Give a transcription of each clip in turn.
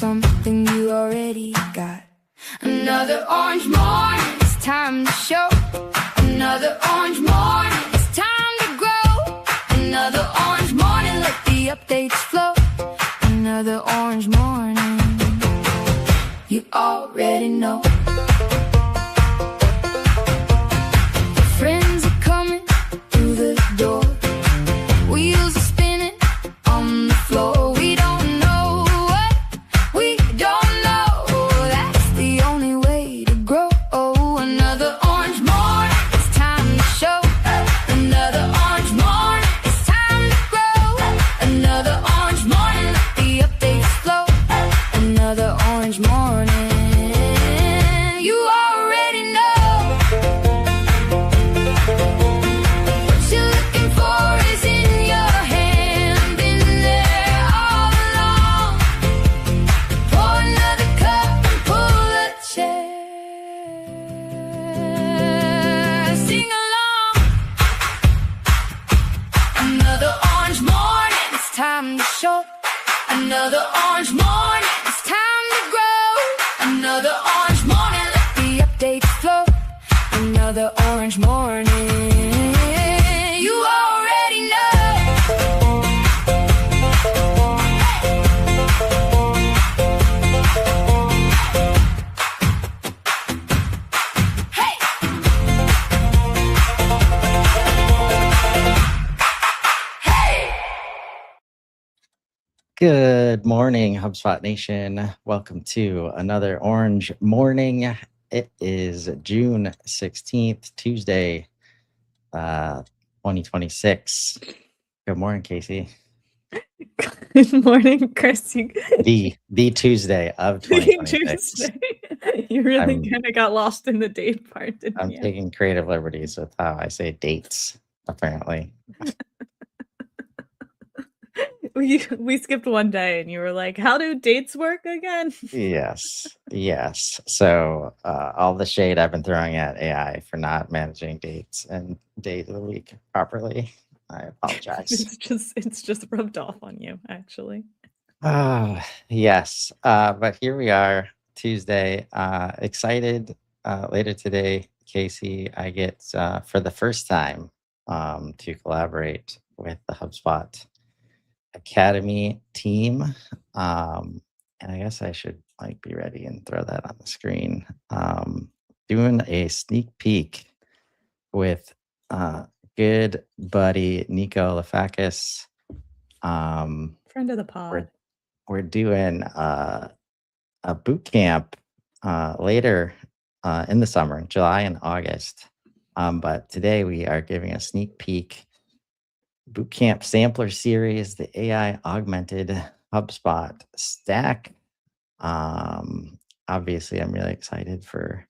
something you already got. Another orange morning, it's time to show. Another orange morning, it's time to grow. Another orange morning, let the updates flow. Another orange morning, you already know. Friends are coming through the door. Wheels are spinning on the floor. We don't know what we don't know. That's the only way to grow. Another orange morning, it's time to show. Another orange morning, it's time to grow. Another orange morning, let the updates flow. Another orange morning, you already know. What you're looking for is in your hand, been there all along. Pour another cup and pull a chair. Sing along. Another orange morning, it's time to show. Another orange morning, it's time to grow. Another orange morning, let the updates flow. Another orange morning, you already know. Hey! Hey! Good morning, HubSpot Nation. Welcome to another Orange Morning. It is June 16th, Tuesday, 2026. Good morning, Casey. Good morning, Chris. The Tuesday of 2026. Tuesday. You really I'm- kind of got lost in the date part, didn't I'm you? taking creative liberties with how I say dates, apparently. We skipped one day and you were like, how do dates work again? Yes. So all the shade I've been throwing at AI for not managing dates and days of the week properly, I apologize. It's just rubbed off on you, actually. Yes. But here we are, Tuesday. Excited. Later today, Casey, I get for the first time to collaborate with the HubSpot Academy team. And I guess I should be ready and throw that on the screen. Doing a sneak peek with good buddy Nico Lafakis. Friend of the pod. We're doing a boot camp later in the summer, July and August. But today we are giving a sneak peek bootcamp sampler series, the AI augmented HubSpot stack. Obviously, I'm really excited for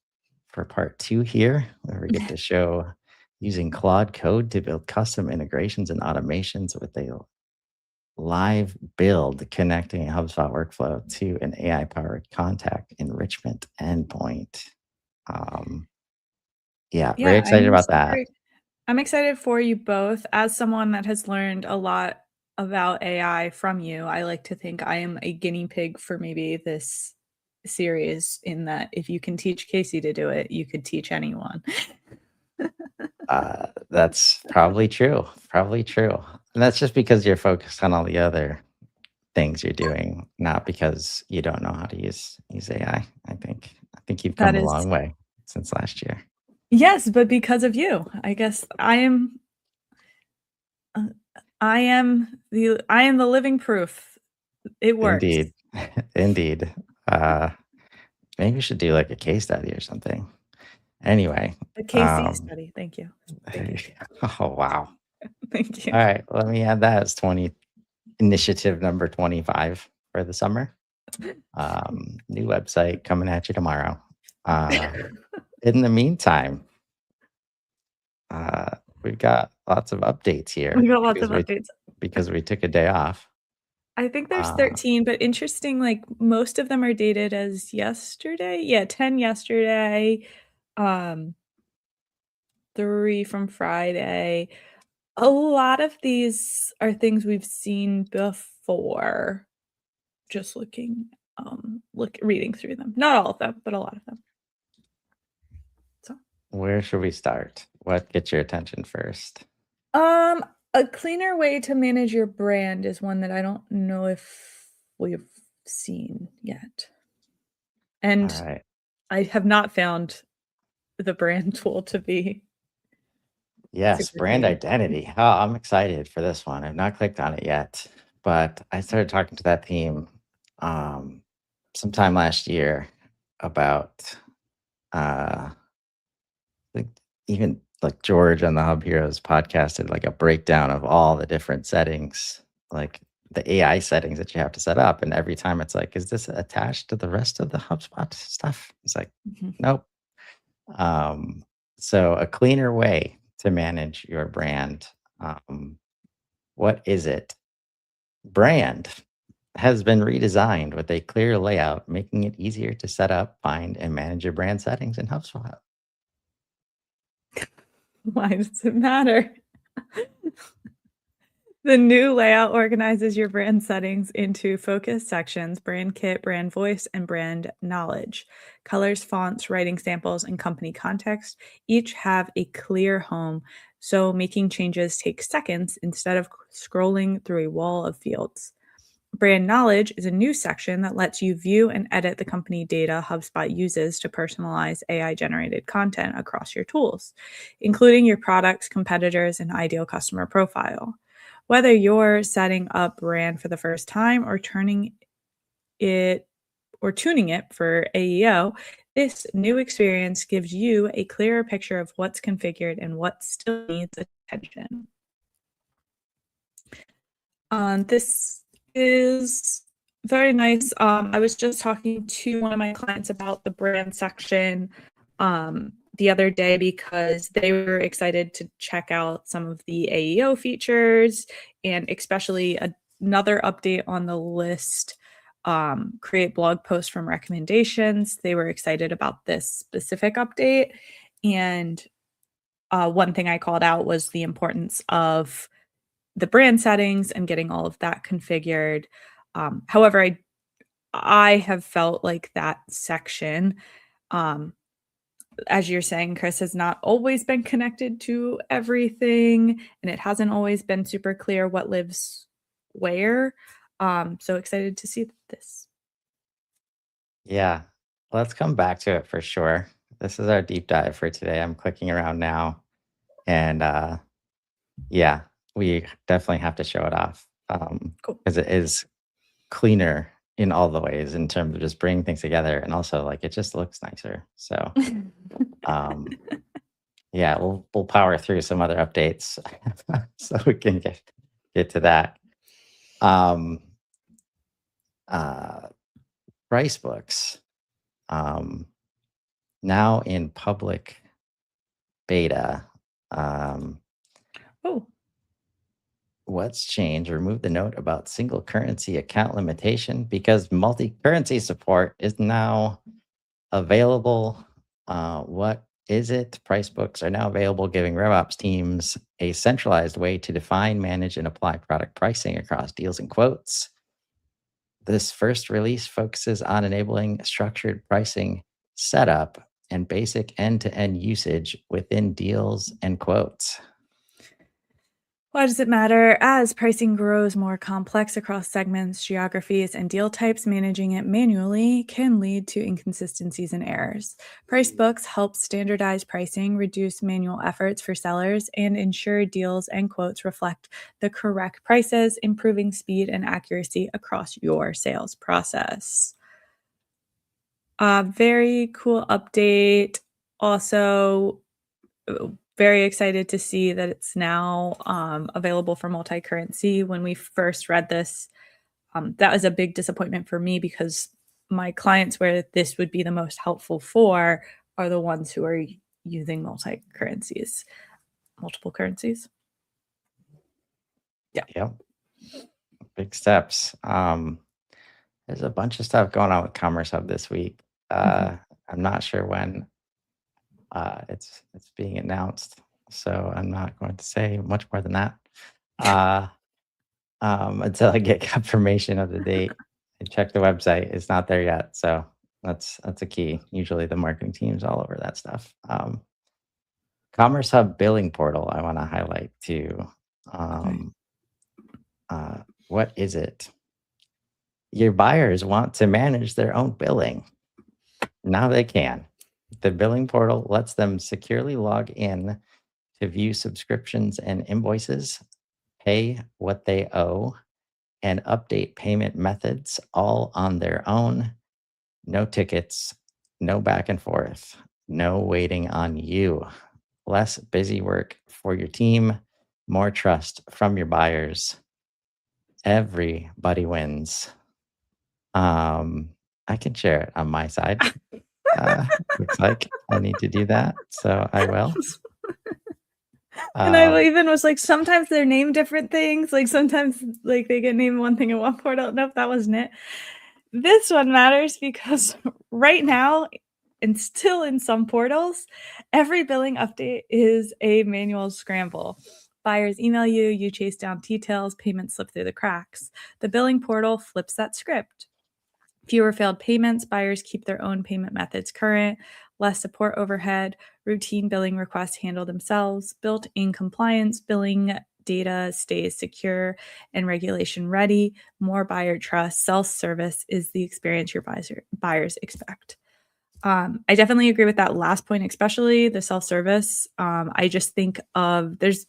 part 2 here, where we get to show using Claude Code to build custom integrations and automations with a live build connecting a HubSpot workflow to an AI-powered contact enrichment endpoint. Very excited about that. I'm excited for you both. As someone that has learned a lot about AI from you, I like to think I am a guinea pig for maybe this series, in that if you can teach Casey to do it, you could teach anyone. That's probably true. And that's just because you're focused on all the other things you're doing, not because you don't know how to use AI. I think you've come a long way since last year. Yes, but because of you, I guess I am the living proof. It works. Indeed. Maybe we should do like a case study or something. Anyway, a case study. Thank you. Oh wow. Thank you. All right, let me add that as initiative number 25 for the summer. New website coming at you tomorrow. In the meantime, we've got lots of updates here. We got lots of updates because we took a day off. I think there's 13, but interesting, like most of them are dated as yesterday. Yeah, 10 yesterday, 3 from Friday. A lot of these are things we've seen before. Just looking reading through them. Not all of them, but a lot of them. So, Where should we start? What gets your attention first? a cleaner way to manage your brand is one that I don't know if we've seen yet. All And right. I have not found the brand tool to be Yes, super brand clean. identity. Oh, I'm excited for this one. I've not clicked on it yet, but I started talking to that team um, sometime last year about uh, like even like George on the Hub Heroes podcast did like a breakdown of all the different settings, like the AI settings that you have to set up. And every time it's like, is this attached to the rest of the HubSpot stuff? It's like, Mhm. nope. Um, so a cleaner way to manage your brand. Um, what is it? Brand has been redesigned with a clear layout, making it easier to set up, find, and manage your brand settings in HubSpot. Why does it matter? The new layout organizes your brand settings into focused sections: brand kit, brand voice, and brand knowledge. Colors, fonts, writing samples, and company context each have a clear home, so making changes takes seconds instead of scrolling through a wall of fields. Brand knowledge is a new section that lets you view and edit the company data HubSpot uses to personalize AI generated content across your tools, including your products, competitors, and ideal customer profile. Whether you're setting up brand for the first time or it tuning it for AEO, this new experience gives you a clearer picture of what's configured and what still needs attention. This is very nice. I was just talking to one of my clients about the brand section the other day because they were excited to check out some of the AEO features, and especially another update on the list, create blog posts from recommendations. They were excited about this specific update. And one thing I called out was the importance of the brand settings and getting all of that configured. However, I have felt like that section, um, as you're saying, Chris, has not always been connected to everything, and it hasn't always been super clear what lives where. So excited to see this. Yeah, let's come back to it for sure. This is our deep dive for today. I'm clicking around now, and yeah, we definitely have to show it off Cool. because it is cleaner in all the ways in terms of just bringing things together, and also like it just looks nicer. So um, yeah, we'll power through some other updates so we can get to that. Um, uh, Price books um, now in public beta. Um, Oh, what's changed? Remove the note about single currency account limitation because multi currency support is now available. What is it? Price books are now available, giving RevOps teams a centralized way to define, manage, and apply product pricing across deals and quotes. This first release focuses on enabling structured pricing setup and basic end to end usage within deals and quotes. why does it matter? As pricing grows more complex across segments, geographies, and deal types, managing it manually can lead to inconsistencies and errors. Price books help standardize pricing, reduce manual efforts for sellers, and ensure deals and quotes reflect the correct prices, improving speed and accuracy across your sales process. Very cool update. Also, very excited to see that it's now available for multi-currency. When we first read this, that was a big disappointment for me because my clients where this would be the most helpful for are the ones who are using multiple currencies. Yeah. Yep. Big steps. There's a bunch of stuff going on with Commerce Hub this week. I'm not sure when it's being announced, so I'm not going to say much more than that until I get confirmation of the date. check the website. It's not there yet. So that's a key. Usually the marketing team's all over that stuff. Commerce Hub billing portal, I want to highlight too. Um, what is it? Your buyers want to manage their own billing. Now they can. The billing portal lets them securely log in to view subscriptions and invoices, pay what they owe, and update payment methods all on their own. No tickets, no back and forth, no waiting on you. Less busy work for your team, more trust from your buyers. Everybody wins. I can share it on my side. Looks like I need to do that, so I will. And I Um, even was like, sometimes they're named different things. Like sometimes like they get named one thing in one portal. Nope, that wasn't it. This one matters because right now, and still in some portals, every billing update is a manual scramble. Buyers email you, you chase down details, payments slip through the cracks. The billing portal flips that script. Fewer failed payments, buyers keep their own payment methods current, less support overhead, routine billing requests handle themselves, built-in compliance, billing data stays secure and regulation ready, more buyer trust, self-service is the experience your buyers expect. I definitely agree with that last point, especially the self-service. I just think of there's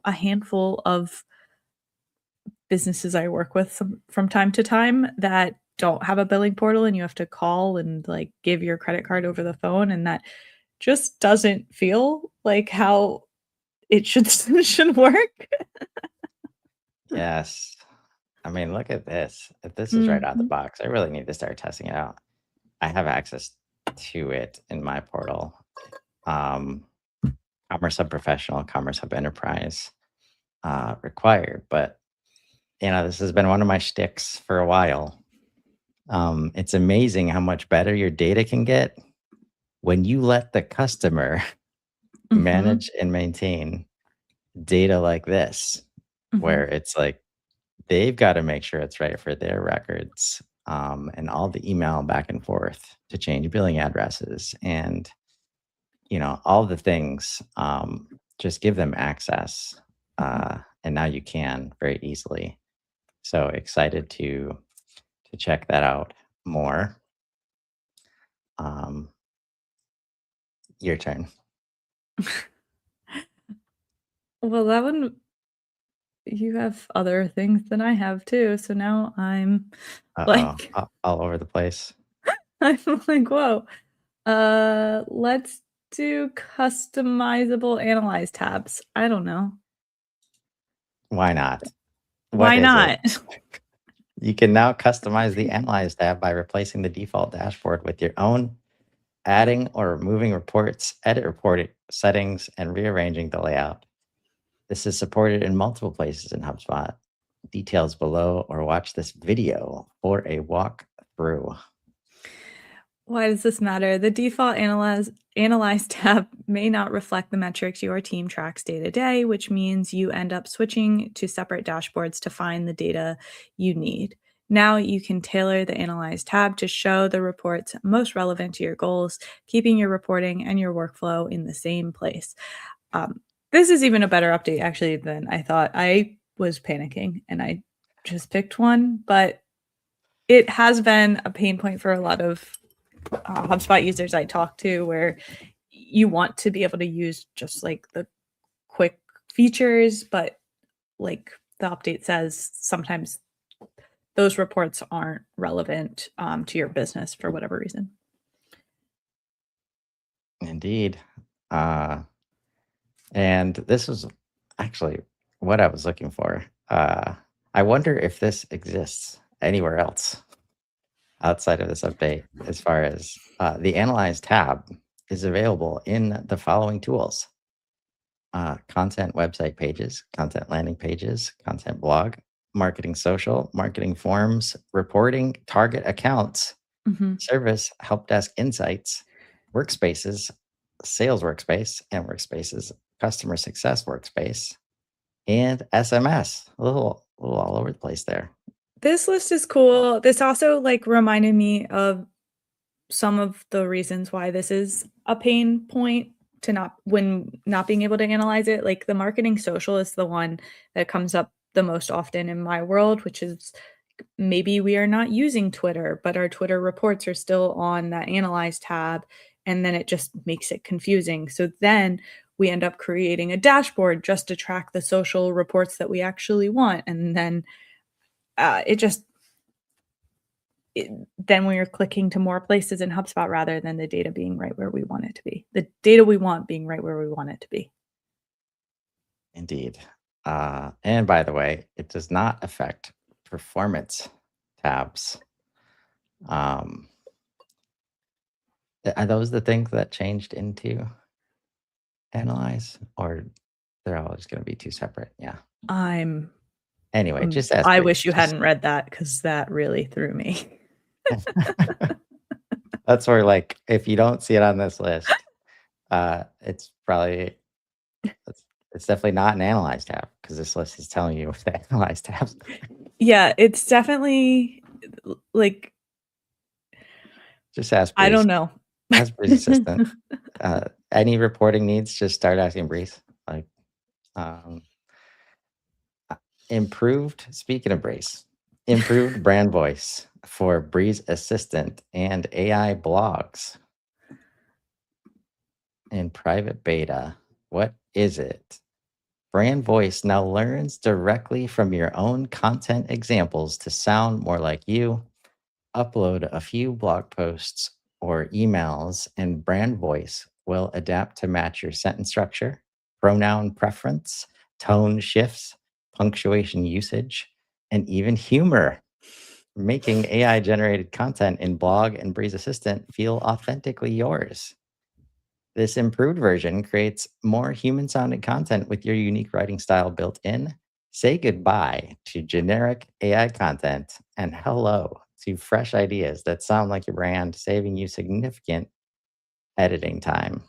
a handful of businesses I work with from time to time that don't have a billing portal and you have to call and like give your credit card over the phone, and that just doesn't feel like how it should work. yes. I mean, look at this. If this is right out the Mhm. box, I really need to start testing it out. I have access to it in my portal. Um, Commerce Hub Professional, Commerce Hub Enterprise required, but this has been one of my shticks for a while. It's amazing how much better your data can get when you let the customer Mhm. manage and maintain data like this, where Mhm. it's like they've got to make sure it's right for their records, and all the email back and forth to change billing addresses and all the things. Just give them access, and now you can very easily. So excited to check that out more. Um, your turn. Well, that one you have other things than I have too. So now I'm Uh-oh, like all over the place. I'm like, whoa. Let's do customizable analyze tabs. I don't know. Why not? What Why is it? not? You can now customize the Analyze tab by replacing the default dashboard with your own, adding or removing reports, edit report settings, and rearranging the layout. This is supported in multiple places in HubSpot. Details below, or watch this video for a walkthrough. Why does this matter? The default analyze tab may not reflect the metrics your team tracks day to day, which means you end up switching to separate dashboards to find the data you need. Now you can tailor the analyze tab to show the reports most relevant to your goals, keeping your reporting and your workflow in the same place. This is even a better update actually than I thought. I was panicking and I just picked one, but it has been a pain point for a lot of HubSpot users I talk to, where you want to be able to use just like the quick features, but like the update says, sometimes those reports aren't relevant to your business for whatever reason. Indeed. And this is actually what I was looking for. I wonder if this exists anywhere else outside of this update, as far as the Analyze tab is available in the following tools: content website pages, content landing pages, content blog, marketing social, marketing forms, reporting, target accounts, Mhm. service, help desk insights, workspaces, sales workspace and workspaces, customer success workspace, and SMS. A little all over the place there. This list is cool. This also like reminded me of some of the reasons why this is a pain point to not being able to analyze it. Like the marketing social is the one that comes up the most often in my world, which is maybe we are not using Twitter, but our Twitter reports are still on that analyze tab. And then it just makes it confusing. So then we end up creating a dashboard just to track the social reports that we actually want. And then then we're clicking to more places in HubSpot rather than the data being right where we want it to be. The data we want being right where we want it to be. Indeed. And by the way, it does not affect performance tabs. Are those the things that changed into analyze, or they're all just going to be two separate? Yeah. Anyway, just ask. I wish you hadn't read that because that really threw me. That's where, like, if you don't see it on this list, it's probably it's definitely not an analyze tab because this list is telling you what the analyze tabs. Yeah, it's definitely like just ask Breeze. I don't know. Ask Breeze Assistant. Any reporting needs, just start asking Breeze. Like, speaking of Breeze, improved brand voice for Breeze Assistant and AI blogs in private beta. What is it? Brand voice now learns directly from your own content examples to sound more like you. Upload a few blog posts or emails, and brand voice will adapt to match your sentence structure, pronoun preference, tone shifts, punctuation usage, and even humor, making AI-generated content in Blog and Breeze Assistant feel authentically yours. This improved version creates more human-sounding content with your unique writing style built in. Say goodbye to generic AI content and hello to fresh ideas that sound like your brand, saving you significant editing time.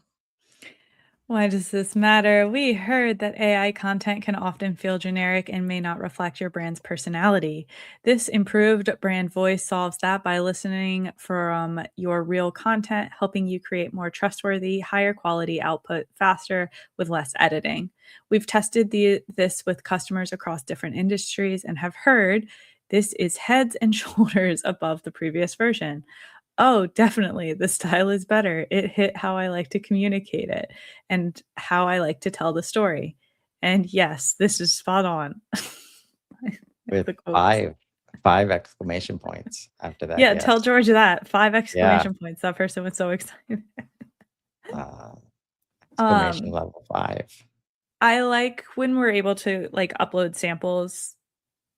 Why does this matter? We heard that AI content can often feel generic and may not reflect your brand's personality. This improved brand voice solves that by listening from your real content, helping you create more trustworthy, higher quality output faster with less editing. We've tested this with customers across different industries and have heard this is heads and shoulders above the previous version. Oh, definitely. The style is better. It hit how I like to communicate it and how I like to tell the story. And yes, this is spot on. With five exclamation points after that. Yeah, yes. tell George that. 5 exclamation points. That person was so excited. Exclamation level 5. I like when we're able to like upload samples.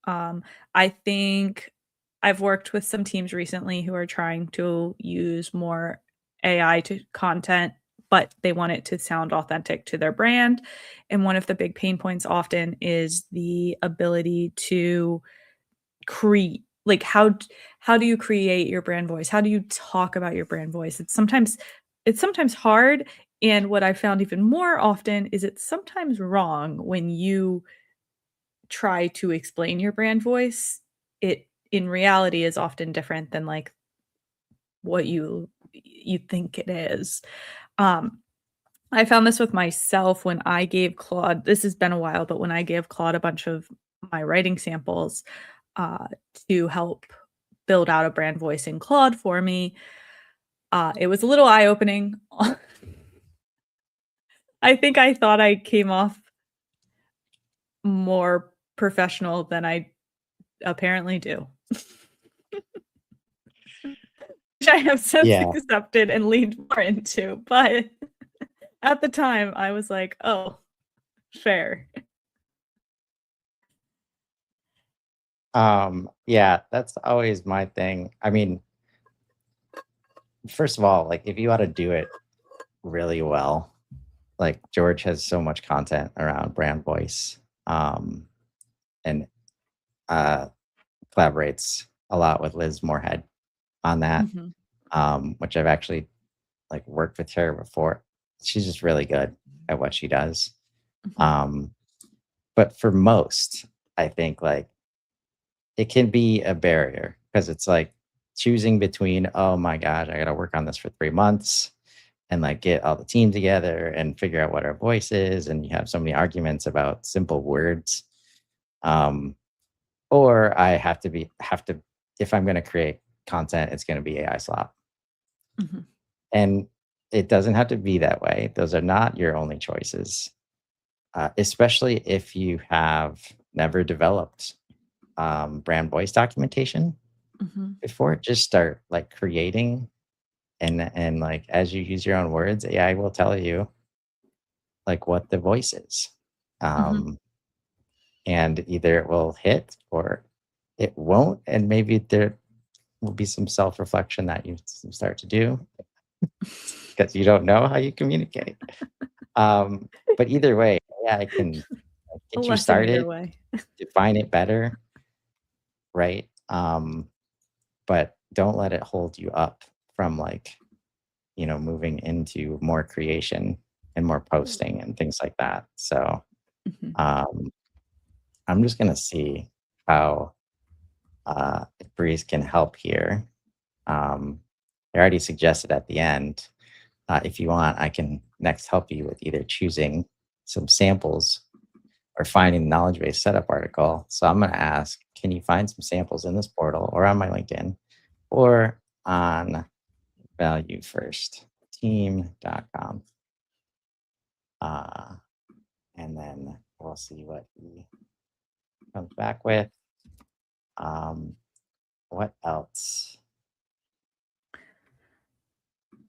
I think I've worked with some teams recently who are trying to use more AI to content, but they want it to sound authentic to their brand. And one of the big pain points often is the ability to create, like how do you create your brand voice? How do you talk about your brand voice? It's sometimes hard. And what I found even more often is it's sometimes wrong when you try to explain your brand voice. It in reality is often different than like what you think it is. I found this with myself when I gave Claude, this has been a while, but when I gave Claude a bunch of my writing samples to help build out a brand voice in Claude for me, it was a little eye-opening. I think I thought I came off more professional than I apparently do. Which I have since accepted and leaned more into, but at the time I was like, oh, fair. Yeah, that's always my thing. I mean, first of all, like if you ought to do it really well, like George has so much content around brand voice, and collaborates a lot with Liz Moorhead on that, which I've actually like worked with her before. She's just really good at what she does. But for most, I think like it can be a barrier because it's like choosing between, oh my gosh, I got to work on this for 3 months and like get all the team together and figure out what our voice is. And you have so many arguments about simple words. Um, or I have to, if I'm going to create content, it's going to be AI slop. Mhm. And it doesn't have to be that way. Those are not your only choices, especially if you have never developed brand voice documentation Mhm. before. Just start like creating, and like as you use your own words, AI will tell you like what the voice is. Mhm. Um, and either it will hit or it won't. And maybe there will be some self reflection that you start to do because you don't know how you communicate. Um, but either way, AI can like, A get you lesson either started, way. define it better, right? But don't let it hold you up from like, moving into more creation and more posting and things like that. So Mhm. um, I'm just gonna see how Breeze can help here. I already suggested at the end, if you want, I can next help you with either choosing some samples or finding the knowledge base setup article. So I'm going to ask, can you find some samples in this portal or on my LinkedIn or on valuefirstteam.com? Uh, and then we'll see what he comes back with. Um, what else?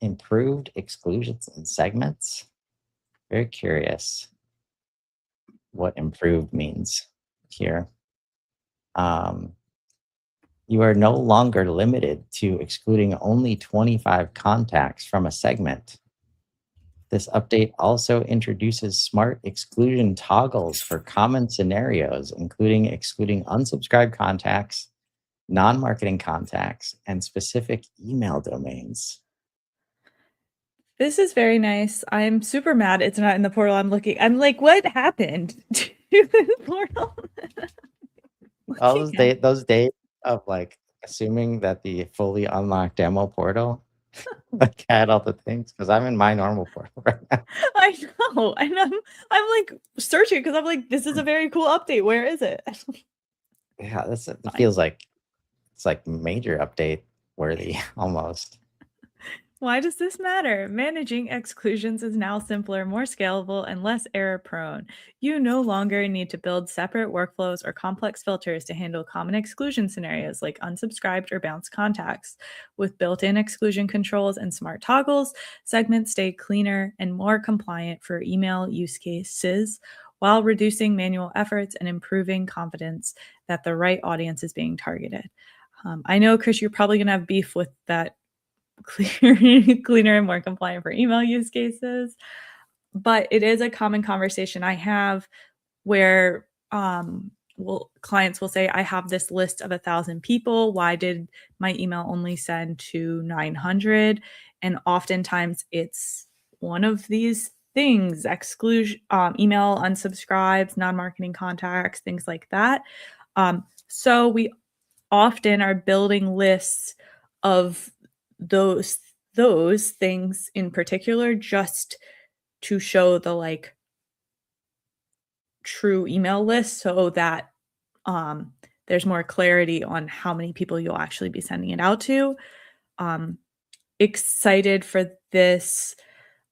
Improved exclusions and segments. Very curious what improved means here. Um, you are no longer limited to excluding only 25 contacts from a segment. This update also introduces smart exclusion toggles for common scenarios, including excluding unsubscribed contacts, non marketing contacts, and specific email domains. This is very nice. I'm super mad it's not in the portal I'm looking. I'm like, what happened to the portal? All Looking at those days of like assuming that the fully unlocked demo portal like had all the things because I'm in my normal portal right now. I know. And I'm like searching because I'm like, this is a very cool update. Where is it? Yeah, it Fine. feels like it's like major update worthy almost. Why does this matter? Managing exclusions is now simpler, more scalable, and less error prone. You no longer need to build separate workflows or complex filters to handle common exclusion scenarios like unsubscribed or bounced contacts. With built in exclusion controls and smart toggles, segments stay cleaner and more compliant for email use cases while reducing manual efforts and improving confidence that the right audience is being targeted. I know, Chris, you're probably going to have beef with that cleaner and more compliant for email use cases. But it is a common conversation I have where clients will say, I have this list of 1,000 people. Why did my email only send to 900? And oftentimes it's one of these things: exclusion, email unsubscribes, non-marketing contacts, things like that. So we often are building lists of those things in particular just to show the like true email list so that there's more clarity on how many people you'll actually be sending it out to. Um, excited for this.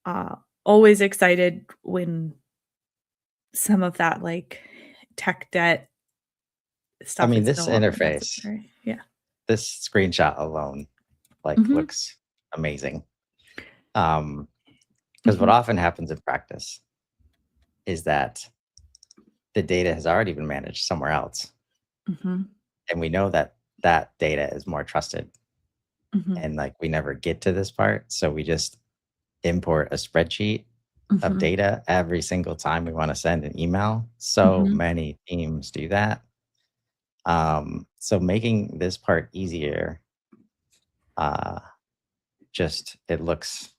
Uh, always excited when some of that like tech debt I stuff mean, is this no longer interface, necessary. Yeah. this screenshot alone, like Mhm. looks amazing. Because what Mhm. often happens in practice is that the data has already been managed somewhere else, Mhm. and we know that that data is more trusted, Mhm. and like we never get to this part, so we just import a spreadsheet of Mhm. data every single time we want to send an email. So Mhm. many teams do that. So making this part easier, uh, just it looks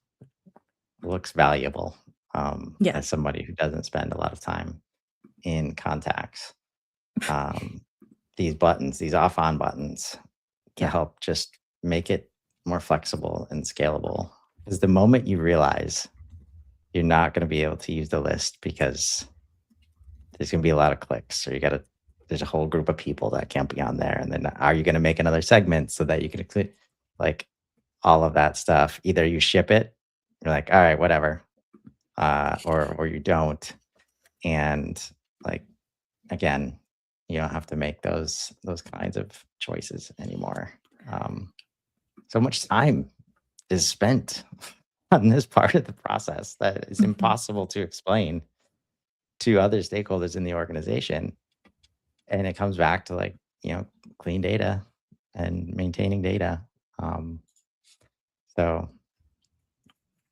valuable Yeah. as somebody who doesn't spend a lot of time in contacts. Um, these buttons, these off on buttons to Yeah. help just make it more flexible and scalable. Because the moment you realize you're not going to be able to use the list because there's going to be a lot of clicks, or there's a whole group of people that can't be on there. And then are you going to make another segment so that you can click, like all of that stuff? Either you ship it, you're like, all right, whatever, or you don't. And like, again, you don't have to make those kinds of choices anymore. So much time is spent on this part of the process that is Mhm. impossible to explain to other stakeholders in the organization. And it comes back to like, clean data and maintaining data. So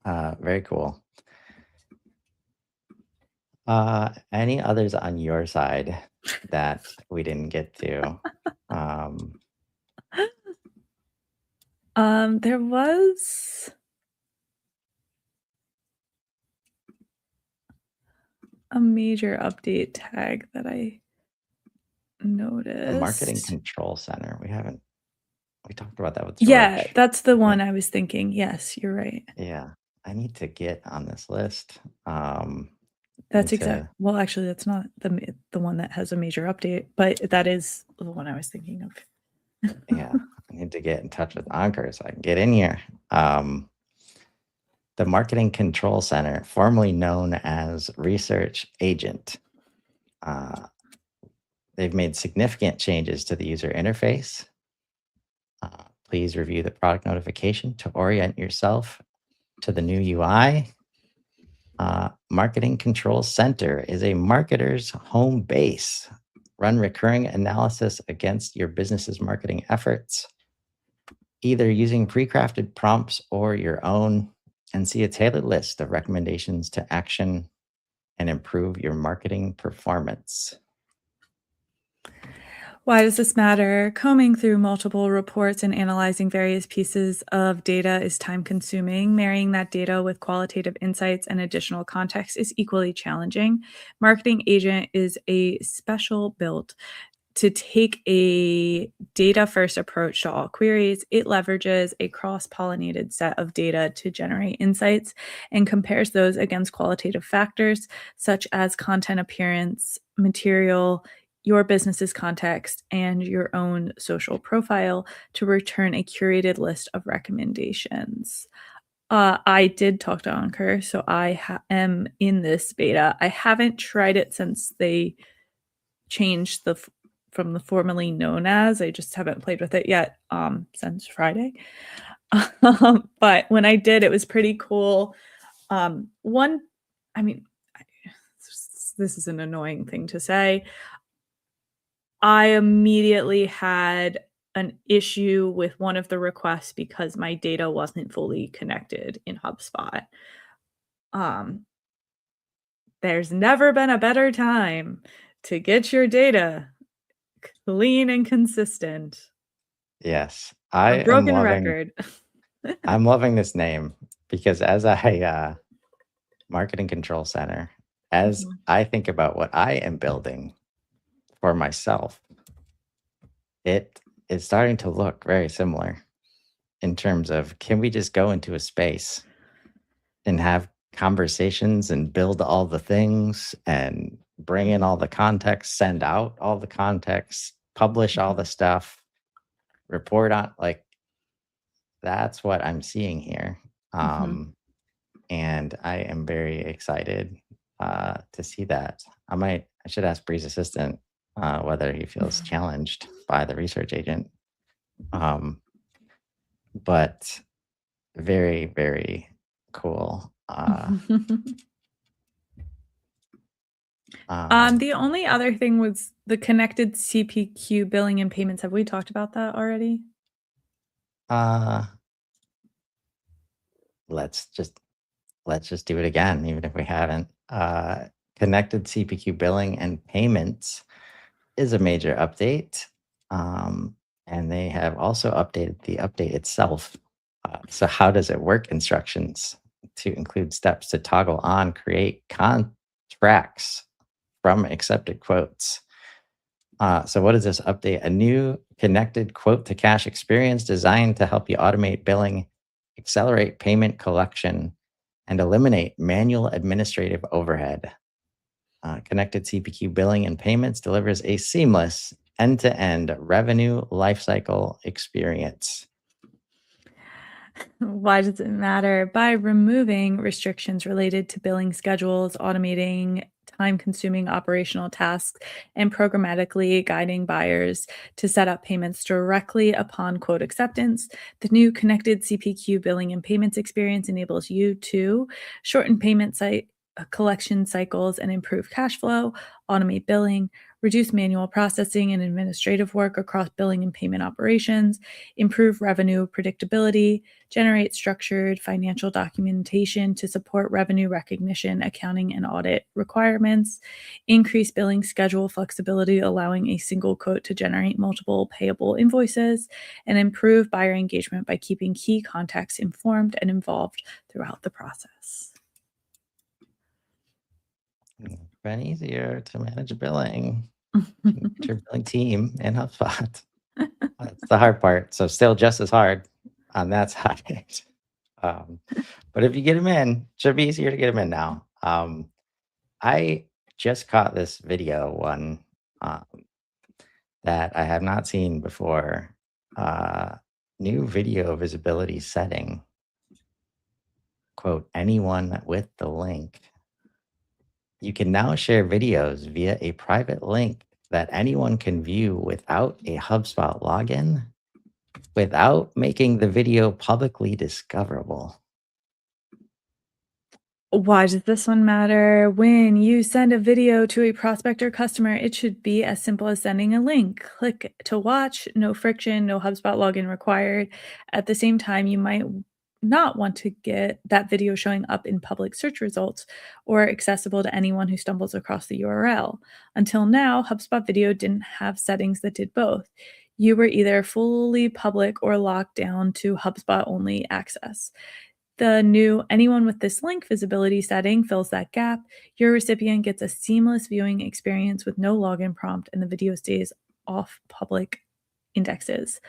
very cool. Any others on your side that we didn't get to? There was a major update tag that I The marketing noticed. control center. We talked about that with Yeah, George. that's the I one think. I was thinking. Yes, you're right. Yeah. I need to get on this list. That's Need to, well, actually, that's not the one that has a major update, but that is the one I was thinking of. yeah, I need to get in touch with Anchor so I can get in here. The Marketing Control Center, formerly known as Research Agent. They've made significant changes to the user interface. Please review the product notification to orient yourself to the new UI. Marketing Control Center is a marketer's home base. Run recurring analysis against your business's marketing efforts, either using pre-crafted prompts or your own, and see a tailored list of recommendations to action and improve your marketing performance. Why does this matter? Combing through multiple reports and analyzing various pieces of data is time consuming. Marrying that data with qualitative insights and additional context is equally challenging. Marketing Agent is a special built to take a data-first approach to all queries. It leverages a cross-pollinated set of data to generate insights and compares those against qualitative factors such as content appearance, material, your business's context, and your own social profile to return a curated list of recommendations. I did talk to Anchor, so I am in this beta. I haven't tried it since they changed from the formerly known as. I just haven't played with it yet since Friday. But when I did, it was pretty cool. This is an annoying thing to say. I immediately had an issue with one of the requests because my data wasn't fully connected in HubSpot. There's never been a better time to get your data clean and consistent. Yes, A broken record. I'm loving this name because as Marketing Control Center, as I think about what I am building for myself, it is starting to look very similar in terms of, can we just go into a space and have conversations and build all the things and bring in all the context, send out all the context, publish all the stuff, report on, like, that's what I'm seeing here. And I am very excited to see that. I should ask Bree's assistant whether he feels challenged by the research agent. But very, very cool. The only other thing was the connected CPQ billing and payments. Have we talked about that already? Let's just do it again, even if we haven't. Connected CPQ billing and payments is a major update. And they have also updated the update itself. So how does it work? Instructions to include steps to toggle on, create contracts from accepted quotes. So what is this update? A new connected quote to cash experience designed to help you automate billing, accelerate payment collection, and eliminate manual administrative overhead. Connected CPQ billing and payments delivers a seamless end-to-end revenue lifecycle experience. Why does it matter? By removing restrictions related to billing schedules, automating time consuming operational tasks, and programmatically guiding buyers to set up payments directly upon quote acceptance, the new connected CPQ billing and payments experience enables you to shorten payment site collection cycles and improve cash flow, automate billing, reduce manual processing and administrative work across billing and payment operations, improve revenue predictability, generate structured financial documentation to support revenue recognition, accounting, and audit requirements, increase billing schedule flexibility, allowing a single quote to generate multiple payable invoices, and improve buyer engagement by keeping key contacts informed and involved throughout the process. Been easier to manage billing. Get your billing team in HubSpot. That's the hard part. So still just as hard on that side. Um, but if you get them in, it should be easier to get them in now. I just caught this video one um, that I have not seen before. New video visibility setting. Quote, anyone with the link. You can now share videos via a private link that anyone can view without a HubSpot login, without making the video publicly discoverable. Why does this one matter? When you send a video to a prospect or customer, it should be as simple as sending a link. Click to watch, no friction, no HubSpot login required. At the same time, you might not want to get that video showing up in public search results or accessible to anyone who stumbles across the URL. Until now, HubSpot Video didn't have settings that did both. You were either fully public or locked down to HubSpot only access. The new anyone with this link visibility setting fills that gap. Your recipient gets a seamless viewing experience with no login prompt, and the video stays off public indexes.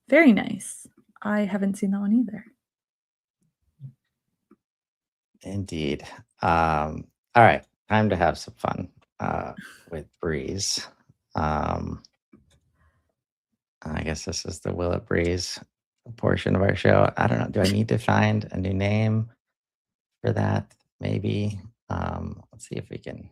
Very nice. I haven't seen that one either. Indeed. All right, time to have some fun with Breeze. I guess this is the Will It Breeze portion of our show. I don't know. Do I need to find a new name for that? Maybe. Let's see if we can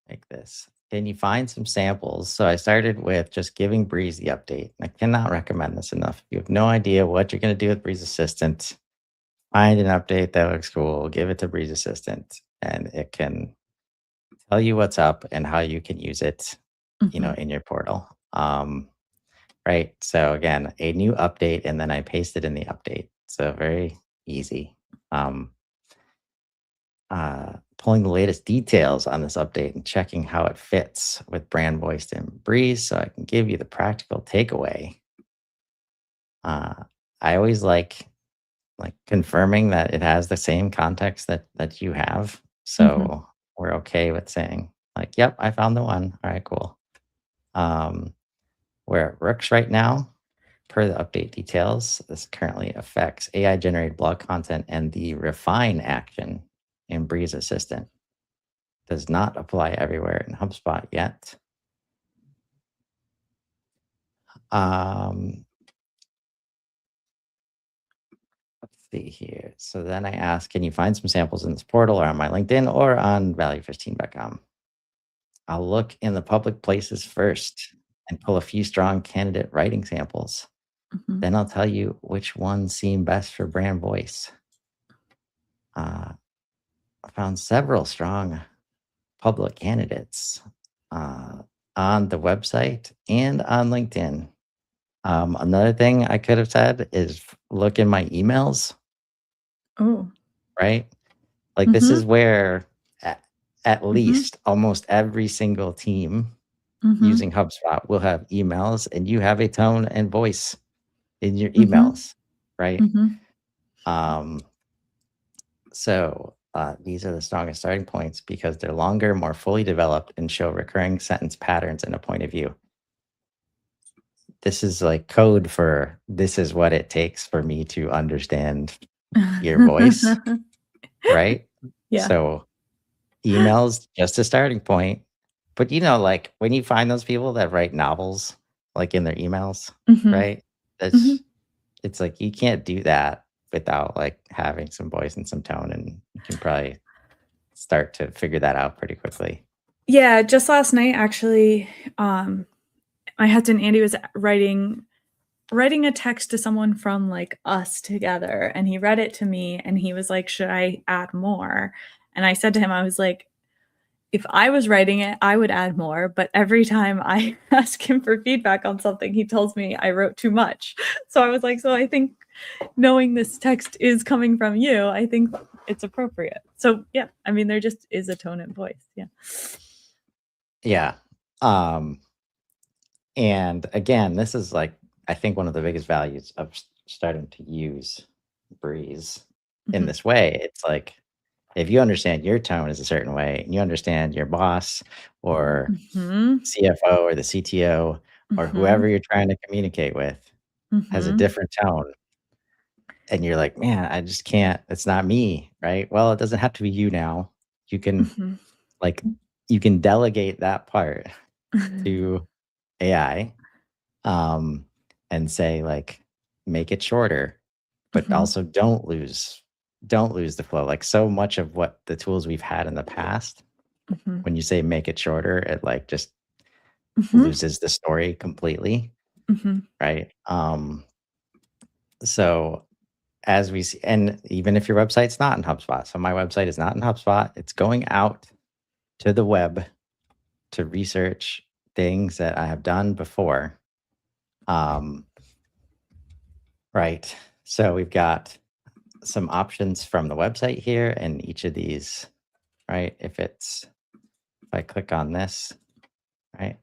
make this. Can you find some samples? So I started with just giving Breeze the update. I cannot recommend this enough. If you have no idea what you're going to do with Breeze Assistant, find an update that looks cool, give it to Breeze Assistant, and it can tell you what's up and how you can use it, in your portal. Right. So again, a new update, and then I paste it in the update. So very easy. Pulling the latest details on this update and checking how it fits with Brand Voice and Breeze, so I can give you the practical takeaway. I always like confirming that it has the same context that you have. So we're okay with saying like, yep, I found the one. All right, cool. Where it works right now, per the update details, this currently affects AI generated blog content, and the refine action in Breeze Assistant does not apply everywhere in HubSpot yet. Let's see here. So then I ask, can you find some samples in this portal or on my LinkedIn or on value15.com? I'll look in the public places first and pull a few strong candidate writing samples. Then I'll tell you which ones seem best for Brand Voice. I found several strong public candidates on the website and on LinkedIn. Another thing I could have said is look in my emails. Oh. Right? Like this is where at least almost every single team using HubSpot will have emails, and you have a tone and voice in your emails, right? So these are the strongest starting points because they're longer, more fully developed, and show recurring sentence patterns and a point of view. This is like code for this is what it takes for me to understand your voice, right? Yeah. So emails just a starting point. But like when you find those people that write novels like in their emails, Mhm. right? Mhm. It's like you can't do that without like having some voice and some tone, and you can probably start to figure that out pretty quickly. Yeah, just last night actually, my husband Andy was writing a text to someone from like us together, and he read it to me and he was like, "Should I add more?" And I said to him, I was like, if I was writing it, I would add more, but every time I ask him for feedback on something, he tells me I wrote too much. So I was like, so I think knowing this text is coming from you, I think it's appropriate. So yeah, I mean, there just is a tone and voice. Yeah. Yeah. Um, and again, this is like I think one of the biggest values of starting to use Breeze in Mhm. this way. It's like if you understand your tone is a certain way, and you understand your boss or Mhm. CFO or the CTO or whoever Mhm. you're trying to communicate with has a Mhm. different tone, and you're like, man, I just can't. It's not me, right? Well, it doesn't have to be you now. You can Mhm. like you can delegate that part to AI, um, and say like make it shorter, but Mhm. also don't lose the flow. Like so much of what the tools we've had in the past, Mhm. when you say make it shorter, it like just Mhm. loses the story completely, Mhm. right? So as we see, and even if your website's not in HubSpot, so my website is not in HubSpot, it's going out to the web to research things that I have done before. Um, right. So we've got some options from the website here, and each of these, right? If I click on this, right,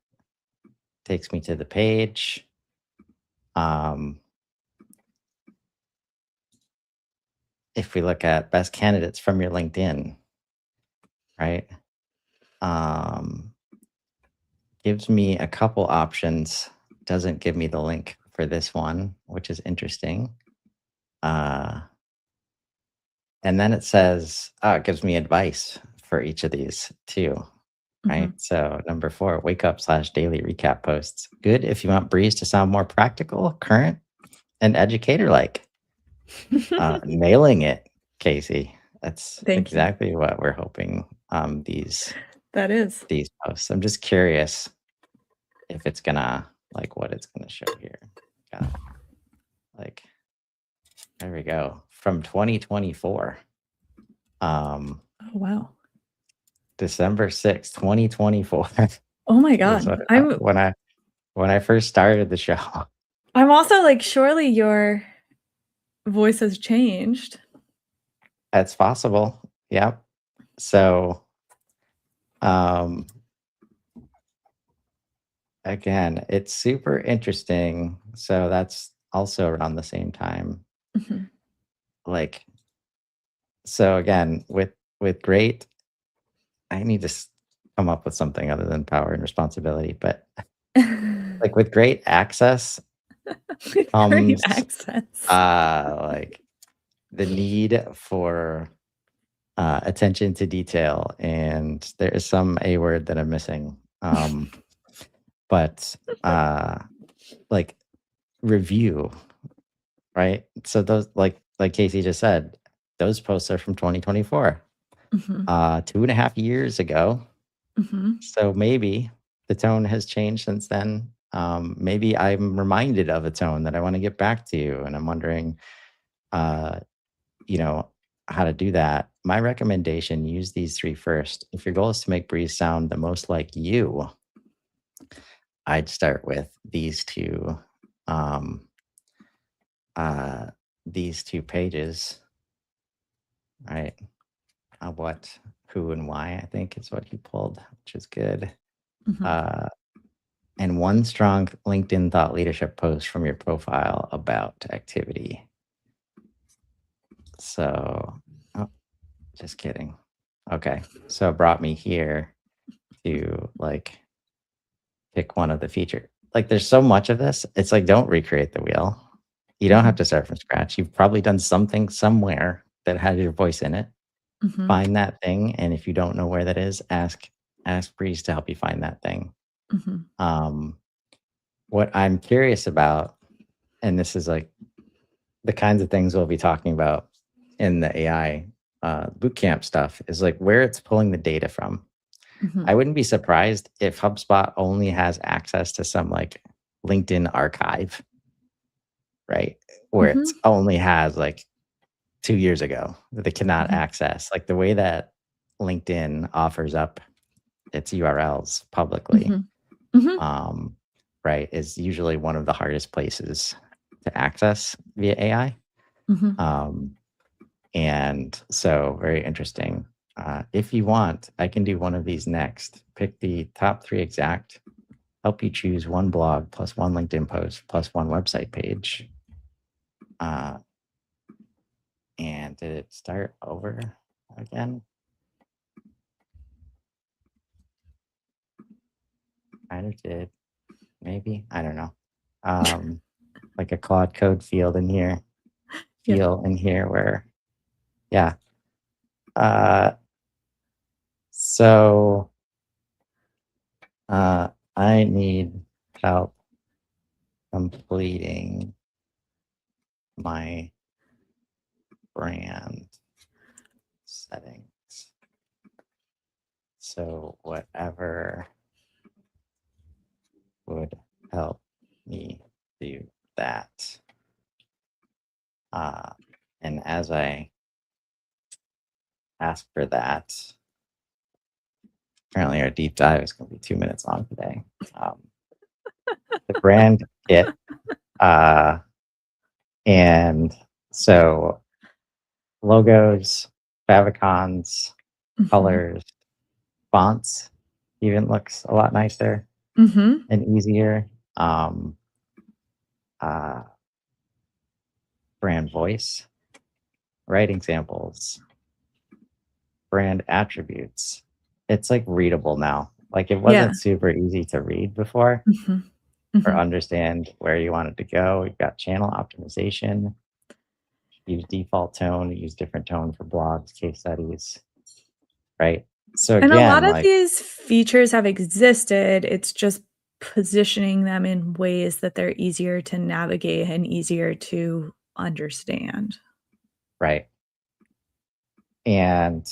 takes me to the page. Um, if we look at best candidates from your LinkedIn, right, um, gives me a couple options. Doesn't give me the link for this one, which is interesting. Uh, and then it says, it gives me advice for each of these too, right? Mhm. So number 4, wake up slash daily recap posts. Good if you want Breeze to sound more practical, current, and educator like. Nailing it, Casey. That's Thank you. exactly what we're hoping. These That is. these posts. I'm just curious if it's gonna like what it's gonna show here. Got like there we go from 2024, Oh, wow. December 6th, 2024 Oh my is god. what when I first started the show. I'm also like, surely your voice has changed. That's possible. Yep. So um again, it's super interesting. So that's also around the same time. Mhm. Like, so again, with great, I need to come up with something other than power and responsibility. But like with great access With great comes accents. like the need for attention to detail, and there is some a word that I'm missing. But like review. Right? So those like Casey just said, those posts are from 2024, Mhm. 2.5 years ago. Mhm. So maybe the tone has changed since then. Maybe I'm reminded of a tone that I want to get back to, and I'm wondering, uh, you know, how to do that. My recommendation: use these 3 first. If your goal is to make Breeze sound the most like you, I'd start with um, these two pages, right? What, who, and why, I think is what he pulled, which is good. Mhm. Uh, and one strong LinkedIn thought leadership post from your profile about activity. So, oh, Just kidding. Okay. So it brought me here to like pick one of the feature. Like there's so much of this. It's like don't recreate the wheel. You don't have Mhm. to start from scratch. You've probably done something somewhere that had your voice in it. Mhm. Find that thing, and if you don't know where that is, ask Breeze to help you find that thing. Mhm. What I'm curious about, and this is like the kinds of things we'll be talking about in the AI bootcamp stuff, is like where it's pulling the data from. Mhm. I wouldn't be surprised if HubSpot only has access to some like LinkedIn archive, right? Where it Mhm. only has like 2 years ago that they cannot Mhm. access. Like the way that LinkedIn offers up its URLs publicly, Mhm. Mhm. um, right, is usually one of the hardest places to access via AI. Mhm. Um, and so, very interesting. If you want, I can do one of these next. Pick the top 3 exact, help you choose one blog plus one LinkedIn post plus one website page. And did it start over again? Kind of did. Maybe. I don't know. Like a Claude code field in here, Yeah. where, yeah. Uh, so I need help completing my brand settings. So whatever would help me do that. And as I ask for that, apparently our deep dive is going to be 2 minutes long today. The brand kit, and so logos, favicons, Mhm. colors, fonts even looks a lot nicer Mhm. and easier. Um, uh, Brand voice, writing samples, brand attributes. It's like readable now. Like it Yeah. wasn't super easy to read before Mhm. or Mhm. understand where you wanted to go. We've got channel optimization, use default tone, use different tone for blogs, case studies, right? So And a lot again, of like, these features have existed, it's just positioning them in ways that they're easier to navigate and easier to understand. right. And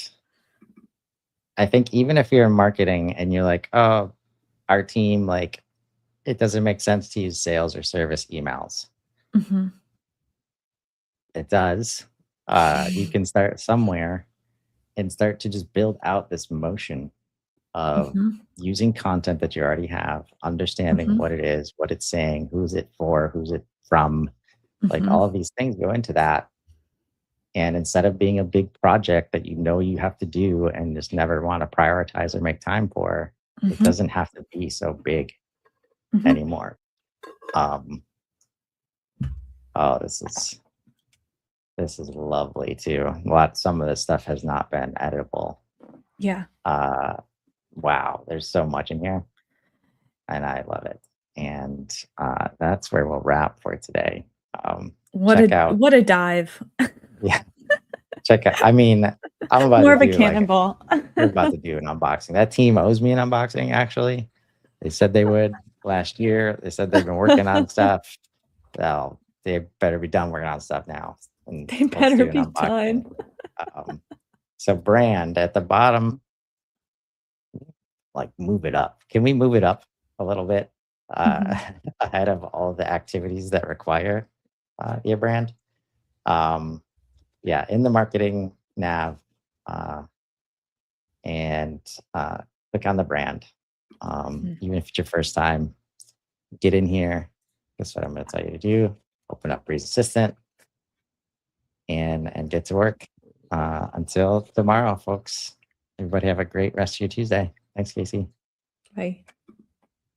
I think even if you're in marketing and you're like, oh, our team, like, it doesn't make sense to use sales or service emails. Mhm. It does. You can start somewhere and start to just build out this motion of Mhm. using content that you already have, understanding Mhm. what it is, what it's saying, who's it for, who's it from. Like Mhm. all of these things go into that. And instead of being a big project that you know you have to do and just never want to prioritize or make time for, it Mhm. doesn't have to be so big Mhm. anymore. Um, oh, this is lovely too. Some of this stuff has not been editable. Yeah. Uh, wow, there's so much in here, and I love it. And that's where we'll wrap for today. Check out, What a dive. yeah, check out. I mean, I'm about More to of a do like cannonball. we're about to do an unboxing. That team owes me an unboxing. Actually, they said they would last year. They said they've been working on stuff. Well, they better be done working on stuff now, and They let's better do an be unboxing. done. Um, so brand at the bottom, like move it up. Can we move it up a little bit uh, Mhm. ahead of all the activities that require your brand? Um, yeah, in the marketing nav, uh, and click on the brand. Mhm. Even if it's your first time, get in here. That's what I'm going to tell you to do. Open up Breeze Assistant and get to work. Until tomorrow, folks. Everybody have a great rest of your Tuesday. Thanks, Casey. Bye.